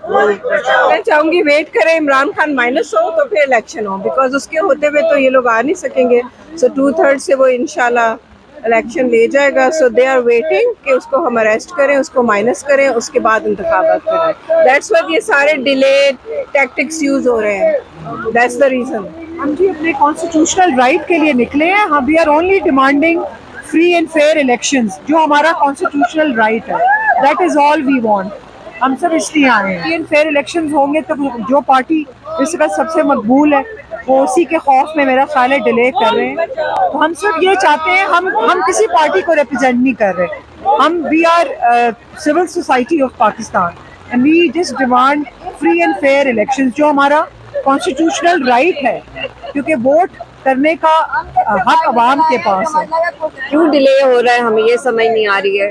میں چاہوں گی ویٹ کریں عمران خان مائنس ہو تو پھر الیکشن ہو, بیکاز اس کے ہوتے ہوئے تو یہ لوگ آ نہیں سکیں گے. سو 2/3 سے وہ انشاءاللہ الیکشن لے جائے گا. سو دے آر ویٹنگ کہ اس کو ہم اریسٹ کریں, اس کو مائنس کریں, اس کے بعد انتخابات کریں. دیٹس وائی یہ سارے ڈیلے ٹیکٹکس یوز ہو رہے ہیں. That's the reason. ہم جی اپنے کانسٹیٹیوشنل رائٹ کے لیے نکلے ہیں. ہم we are only demanding free and fair elections, جو ہمارا کانسٹیٹیوشنل رائٹ ہے. That is all we want. ہم سب اس لیے آئے ہیں. فری اینڈ فیئر الیکشنز ہوں گے تو جو پارٹی اس وقت سب سے مقبول ہے وہ اسی کے خوف میں میرا خیال ہے ڈیلے کر رہے ہیں. تو ہم سب یہ چاہتے ہیں, ہم کسی پارٹی کو ریپرزینٹ نہیں کر رہے. ہم we are civil society of Pakistan and we just demand free and fair elections, جو ہمارا کانسٹیٹیوشنل رائٹ ہے, کیونکہ ووٹ کرنے کا حق عوام کے پاس ہے. کیوں ڈیلے ہو رہا ہے ہمیں یہ سمجھ نہیں آ رہی ہے.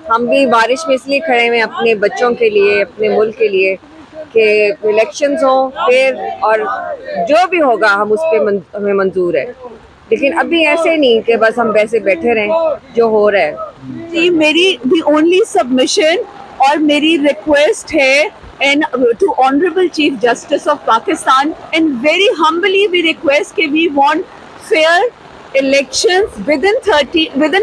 ہم بھی بارش میں اس لیے کھڑے ہوئے اپنے بچوں کے لیے, اپنے ملک کے لیے, کہ الیکشنز ہوں پھر, اور جو بھی ہوگا ہم اس پہ ہمیں منظور ہے. لیکن ابھی ایسے نہیں کہ بس ہم ویسے بیٹھے رہیں جو ہو رہا ہے. جی میری دی اونلی سبمیشن اور میری ریکویسٹ ہے and to Honorable Chief Justice of Pakistan, and very humbly we request that we want fair elections within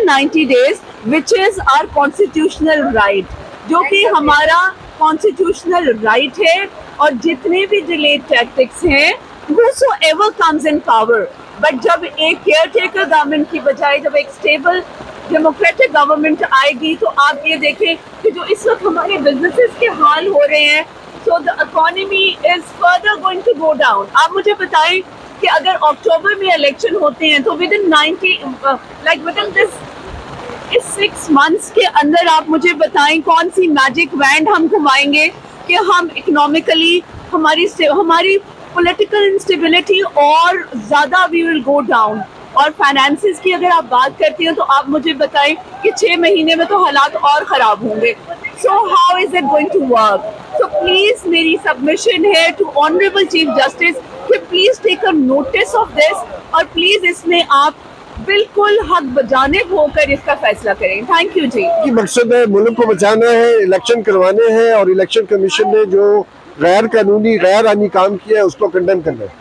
90 days, which is our constitutional right, جو کہ ہمارا constitutional right ہے. اور جتنے بھی delayed tactics ہیں whosoever comes in power, but جب ایک caretaker government کی بجائے جب ایک stable ڈیموکریٹک گورنمنٹ آئے گی تو آپ یہ دیکھیں کہ جو اس وقت ہمارے بزنسز کے حال ہو رہے ہیں, so the economy is further going to go down. آپ مجھے بتائیں کہ اگر اکتوبر میں الیکشن ہوتے ہیں تو ود ان اس 6 months کے اندر آپ مجھے بتائیں کون سی میجک وینڈ ہم گھمائیں گے کہ ہم اکنامکلی ہماری پولیٹیکل انسٹیبلٹی اور زیادہ وی ول گو ڈاؤن. اور فائنانسز کی اگر آپ بات کرتی ہیں تو آپ مجھے بتائیں کہ 6 مہینے میں تو حالات اور خراب ہوں گے. So how is it going to work? So please میری سبمیشن ہے ٹو آنریبل چیف جسٹس کہ please take a notice of this, اور پلیز اس میں آپ بالکل حق بجانب ہو کر اس کا فیصلہ کریں. تھینک یو جی. مقصد ہے ملک کو بچانا ہے, الیکشن کروانے ہیں, اور الیکشن کمیشن نے جو غیر قانونی غیر آئینی کام کیا ہے اس کو کنڈیم کرنا ہے,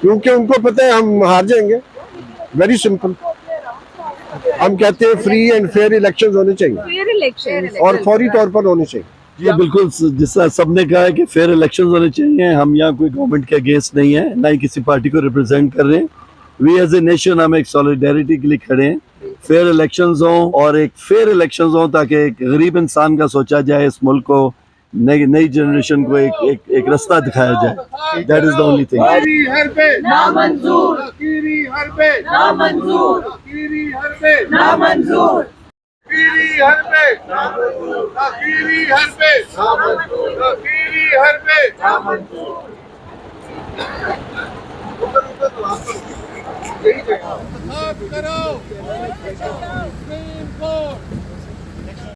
کیونکہ ان کو پتہ ہے ہم ہار جائیں گے. Very simple. ہم کہتے ہیں فری اینڈ فیئر الیکشنز ہونے چاہیے اور فوری طور پر ہونے چاہیے. یہ بالکل جس طرح سب نے کہا ہے کہ فیئر الیکشنز ہونے چاہیے. ہم یہاں کوئی گورنمنٹ کے اگینسٹ نہیں ہیں, نہ ہی کسی پارٹی کو ریپرزینٹ کر رہے ہیں. وی ایز اے نیشن ہم ایک سولیڈیرٹی کے لیے کھڑے ہیں. فیئر الیکشنز ہوں, اور ایک فیئر الیکشنز ہوں تاکہ ایک غریب انسان کا سوچا جائے, اس ملک کو نئی جنریشن کو ایک رستہ دکھایا جائے. That is the only thing. نامنظور نامنظور نامنظور کرو سپریم کورٹ